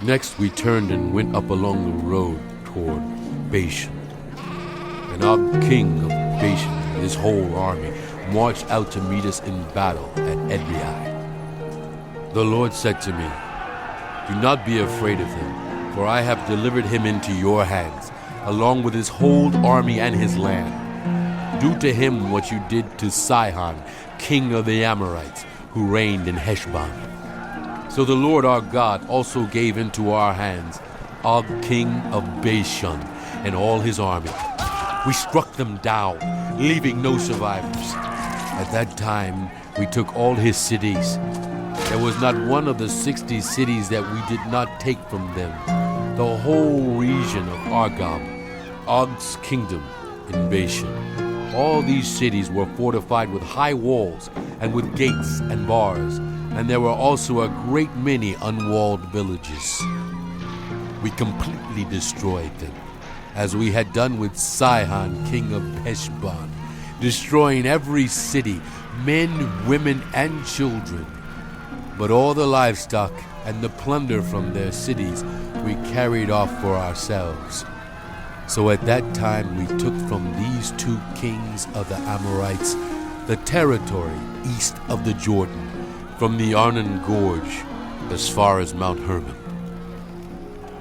Next we turned and went up along the road toward Bashan. And Og, king of Bashan, and his whole army marched out to meet us in battle at Edrei. The Lord said to me, "Do not be afraid of him, for I have delivered him into your hands, along with his whole army and his land. Do to him what you did to Sihon, king of the Amorites, who reigned in Heshbon." So the Lord our God also gave into our hands Og, king of Bashan, and all his army. We struck them down, leaving no survivors. At that time, we took all his cities. There was not one of the 60 cities that we did not take from them. The whole region of Argob, Og's kingdom in Bashan. All these cities were fortified with high walls and with gates and bars, and there were also a great many unwalled villages. We completely destroyed them, as we had done with Sihon, king of Heshbon, destroying every city, men, women, and children. But all the livestock and the plunder from their cities we carried off for ourselves. So at that time we took from these 2 kings of the Amorites the territory east of the Jordan, from the Arnon Gorge as far as Mount Hermon.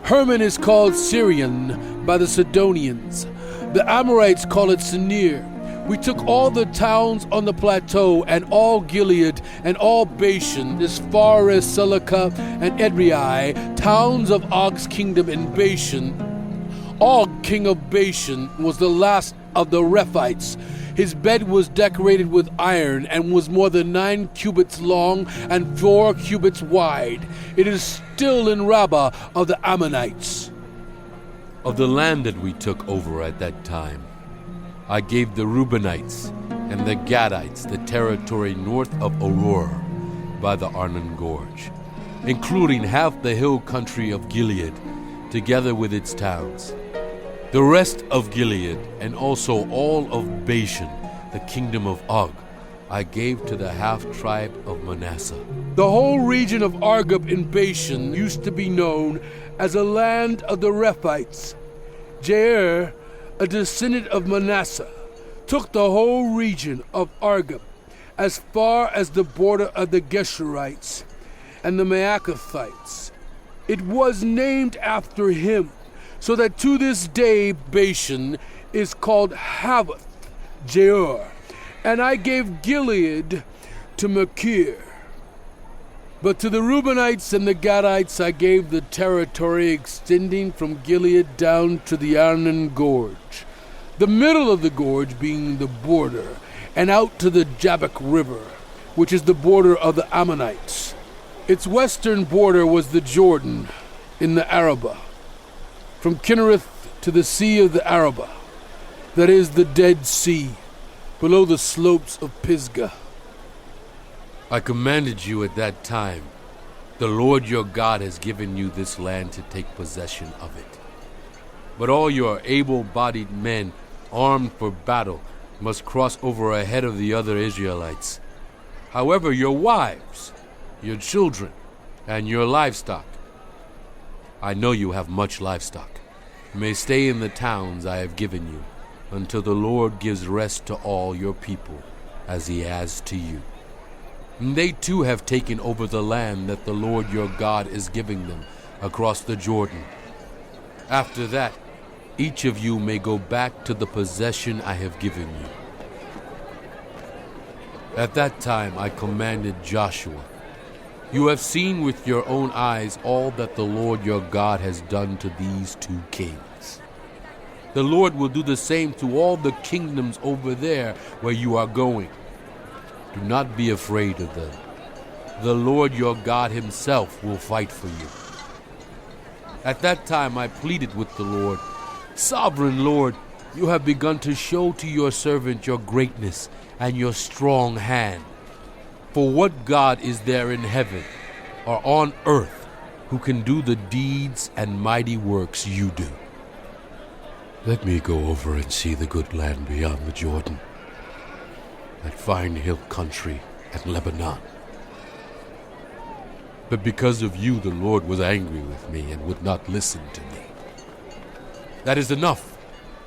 Hermon is called Syrian by the Sidonians. The Amorites call it Sinir. We took all the towns on the plateau and all Gilead and all Bashan as far as Selecah and Edrei, towns of Og's kingdom in Bashan. Og, king of Bashan, was the last of the Rephites. His bed was decorated with iron and was more than 9 cubits long and 4 cubits wide. It is still in Rabbah of the Ammonites. Of the land that we took over at that time, I gave the Reubenites and the Gadites the territory north of Aurora by the Arnon Gorge, including half the hill country of Gilead, together with its towns. The rest of Gilead, and also all of Bashan, the kingdom of Og, I gave to the half-tribe of Manasseh. The whole region of Argob in Bashan used to be known as a land of the Rephites. Jair, a descendant of Manasseh, took the whole region of Argob as far as the border of the Geshurites and the Maacathites. It was named after him, so that to this day Bashan is called Havoth Jair. And I gave Gilead to Machir. But to the Reubenites and the Gadites I gave the territory extending from Gilead down to the Arnon Gorge, the middle of the gorge being the border, and out to the Jabbok River, which is the border of the Ammonites. Its western border was the Jordan in the Arabah, from Kinnereth to the Sea of the Arabah, that is the Dead Sea, below the slopes of Pisgah. I commanded you at that time, the Lord your God has given you this land to take possession of it. But all your able-bodied men, armed for battle, must cross over ahead of the other Israelites. However, your wives, your children, and your livestock, I know you have much livestock, may stay in the towns I have given you, until the Lord gives rest to all your people, as he has to you. And they too have taken over the land that the Lord your God is giving them across the Jordan. After that, each of you may go back to the possession I have given you. At that time I commanded Joshua, "You have seen with your own eyes all that the Lord your God has done to these 2 kings. The Lord will do the same to all the kingdoms over there where you are going. Do not be afraid of them. The Lord your God himself will fight for you." At that time I pleaded with the Lord, "Sovereign Lord, you have begun to show to your servant your greatness and your strong hand. For what God is there in heaven or on earth who can do the deeds and mighty works you do? Let me go over and see the good land beyond the Jordan, that fine hill country at Lebanon." But because of you, the Lord was angry with me and would not listen to me. That is enough,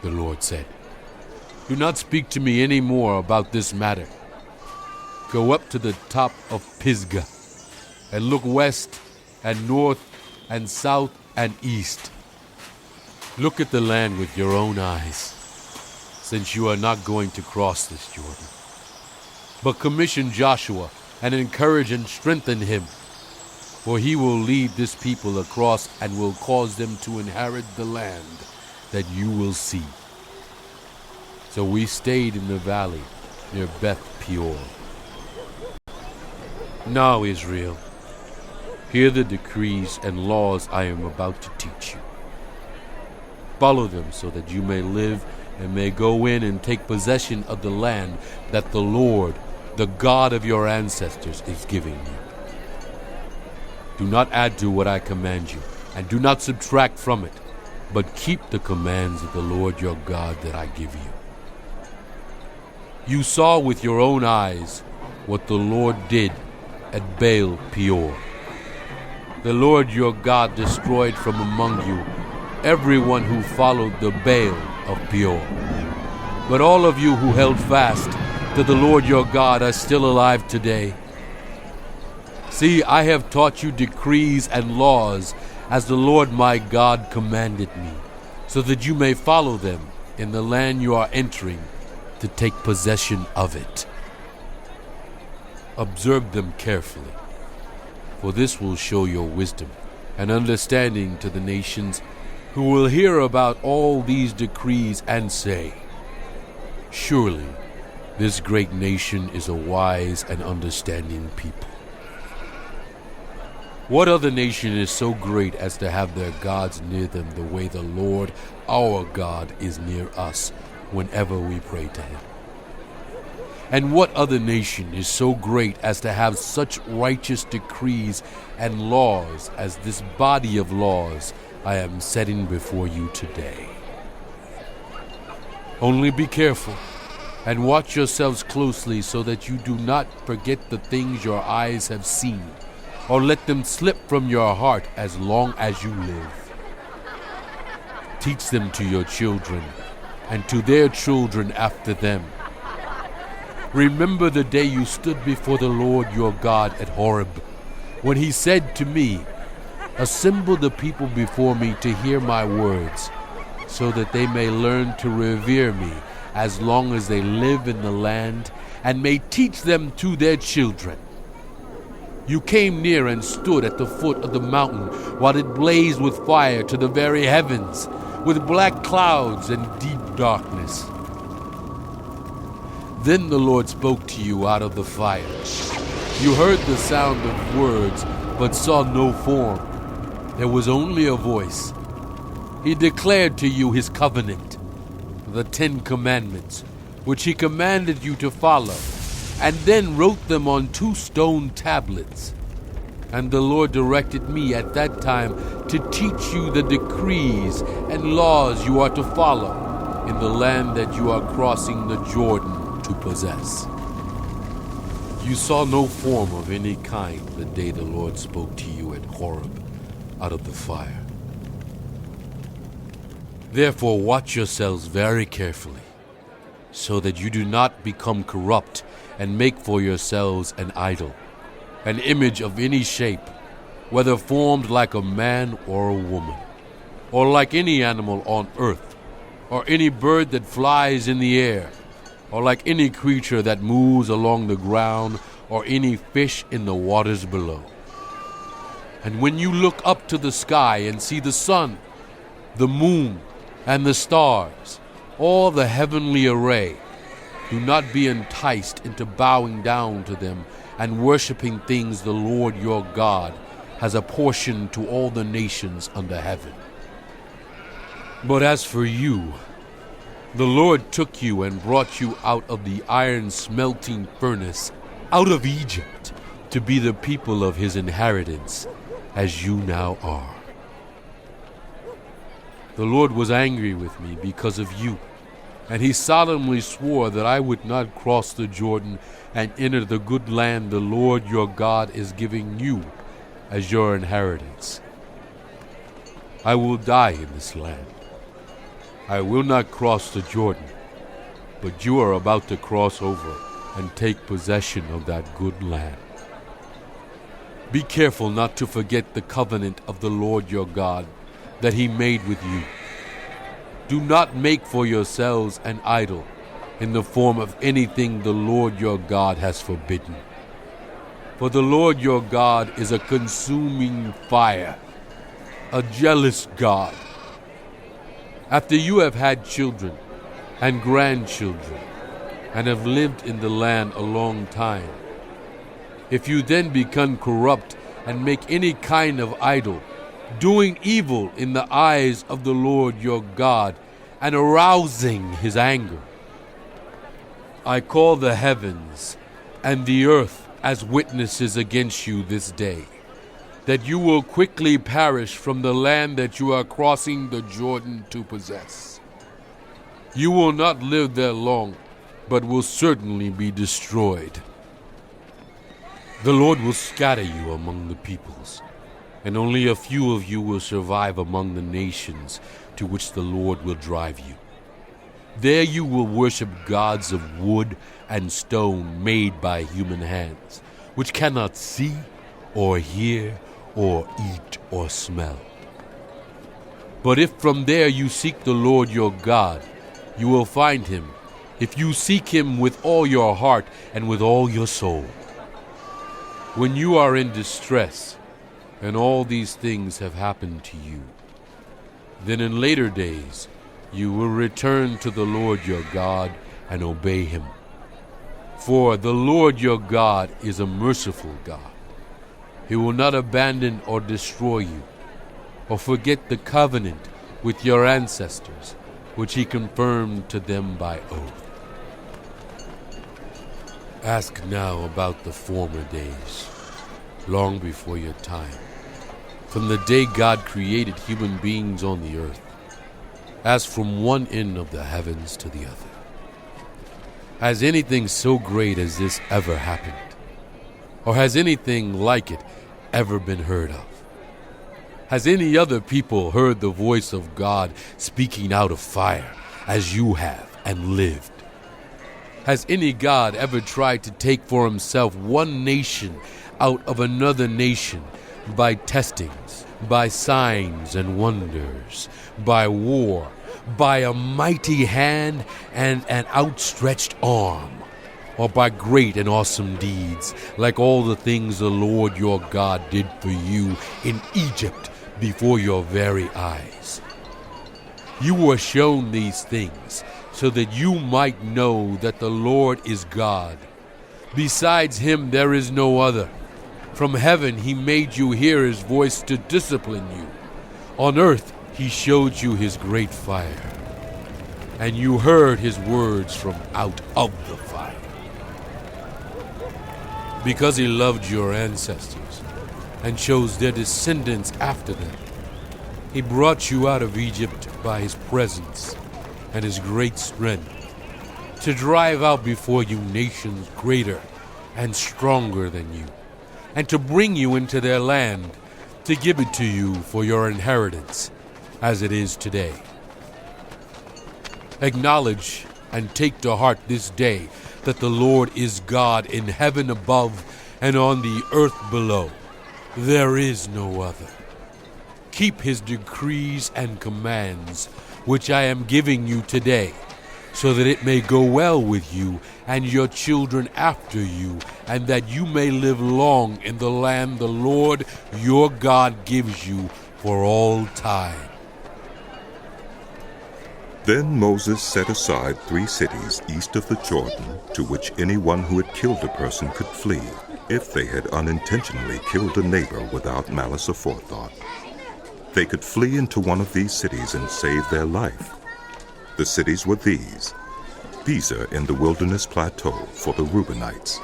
the Lord said. Do not speak to me any more about this matter. Go up to the top of Pisgah and look west and north and south and east. Look at the land with your own eyes, since you are not going to cross this Jordan. But commission Joshua and encourage and strengthen him, for he will lead this people across and will cause them to inherit the land that you will see. So we stayed in the valley near Beth Peor. Now, Israel, hear the decrees and laws I am about to teach you. Follow them so that you may live and may go in and take possession of the land that the Lord, the God of your ancestors, is giving you. Do not add to what I command you, and do not subtract from it, but keep the commands of the Lord your God that I give you. You saw with your own eyes what the Lord did at Baal Peor. The Lord your God destroyed from among you everyone who followed the Baal of Peor. But all of you who held fast to the Lord your God are still alive today. See, I have taught you decrees and laws as the Lord my God commanded me, so that you may follow them in the land you are entering to take possession of it. Observe them carefully, for this will show your wisdom and understanding to the nations who will hear about all these decrees and say, surely this great nation is a wise and understanding people. What other nation is so great as to have their gods near them the way the Lord our God is near us whenever we pray to him? And what other nation is so great as to have such righteous decrees and laws as this body of laws I am setting before you today? Only be careful and watch yourselves closely so that you do not forget the things your eyes have seen, or let them slip from your heart as long as you live. Teach them to your children and to their children after them. Remember the day you stood before the Lord your God at Horeb, when he said to me, assemble the people before me to hear my words, so that they may learn to revere me as long as they live in the land, and may teach them to their children. You came near and stood at the foot of the mountain while it blazed with fire to the very heavens, with black clouds and deep darkness. Then the Lord spoke to you out of the fire. You heard the sound of words, but saw no form. There was only a voice. He declared to you his covenant, the 10 Commandments, which he commanded you to follow, and then wrote them on 2 stone tablets. And the Lord directed me at that time to teach you the decrees and laws you are to follow in the land that you are crossing the Jordan to possess. You saw no form of any kind the day the Lord spoke to you at Horeb out of the fire. Therefore watch yourselves very carefully, so that you do not become corrupt and make for yourselves an idol, an image of any shape, whether formed like a man or a woman, or like any animal on earth, or any bird that flies in the air, or like any creature that moves along the ground, or any fish in the waters below. And when you look up to the sky and see the sun, the moon, and the stars, all the heavenly array, do not be enticed into bowing down to them and worshiping things the Lord your God has apportioned to all the nations under heaven. But as for you, the Lord took you and brought you out of the iron smelting furnace, out of Egypt, to be the people of his inheritance, as you now are. The Lord was angry with me because of you, and he solemnly swore that I would not cross the Jordan and enter the good land the Lord your God is giving you as your inheritance. I will die in this land. I will not cross the Jordan, but you are about to cross over and take possession of that good land. Be careful not to forget the covenant of the Lord your God that he made with you. Do not make for yourselves an idol in the form of anything the Lord your God has forbidden. For the Lord your God is a consuming fire, a jealous God. After you have had children and grandchildren and have lived in the land a long time, if you then become corrupt and make any kind of idol, doing evil in the eyes of the Lord your God and arousing his anger, I call the heavens and the earth as witnesses against you this day, that you will quickly perish from the land that you are crossing the Jordan to possess. You will not live there long, but will certainly be destroyed. The Lord will scatter you among the peoples, and only a few of you will survive among the nations to which the Lord will drive you. There you will worship gods of wood and stone made by human hands, which cannot see or hear or eat or smell. But if from there you seek the Lord your God, you will find him, if you seek him with all your heart and with all your soul. When you are in distress, and all these things have happened to you, then in later days you will return to the Lord your God and obey him. For the Lord your God is a merciful God. He will not abandon or destroy you, or forget the covenant with your ancestors, which he confirmed to them by oath. Ask now about the former days, long before your time, from the day God created human beings on the earth, as from one end of the heavens to the other. Has anything so great as this ever happened? Or has anything like it ever been heard of? Has any other people heard the voice of God speaking out of fire, as you have and lived? Has any God ever tried to take for himself one nation out of another nation by testings, by signs and wonders, by war, by a mighty hand and an outstretched arm, or by great and awesome deeds, like all the things the Lord your God did for you in Egypt before your very eyes? You were shown these things so that you might know that the Lord is God. Besides him there is no other. From heaven he made you hear his voice to discipline you. On earth he showed you his great fire, and you heard his words from out of the fire. Because he loved your ancestors and chose their descendants after them, he brought you out of Egypt by his presence and his great strength, to drive out before you nations greater and stronger than you, and to bring you into their land, to give it to you for your inheritance, as it is today. Acknowledge and take to heart this day that the Lord is God in heaven above and on the earth below. There is no other. Keep his decrees and commands, which I am giving you today, so that it may go well with you and your children after you, and that you may live long in the land the Lord your God gives you for all time. Then Moses set aside 3 cities east of the Jordan, to which anyone who had killed a person could flee, if they had unintentionally killed a neighbor without malice aforethought. They could flee into one of these cities and save their life. The cities were these: Bezer in the wilderness plateau for the Reubenites,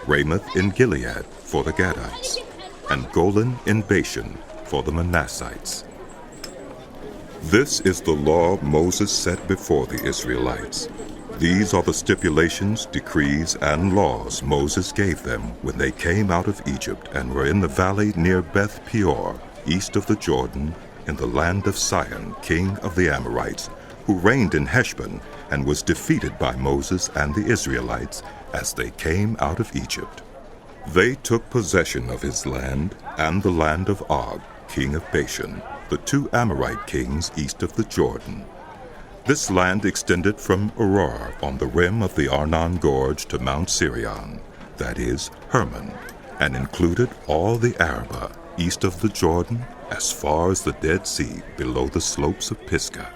Ramoth in Gilead for the Gadites, and Golan in Bashan for the Manassites. This is the law Moses set before the Israelites, These are the stipulations, decrees, and laws Moses gave them when they came out of Egypt and were in the valley near Beth Peor, east of the Jordan, in the land of Sihon, king of the Amorites, who reigned in Heshbon and was defeated by Moses and the Israelites as they came out of Egypt. They took possession of his land and the land of Og, king of Bashan, the two Amorite kings east of the Jordan. This land extended from Aroer on the rim of the Arnon Gorge to Mount Sirion, that is, Hermon, and included all the Arabah east of the Jordan as far as the Dead Sea below the slopes of Pisgah.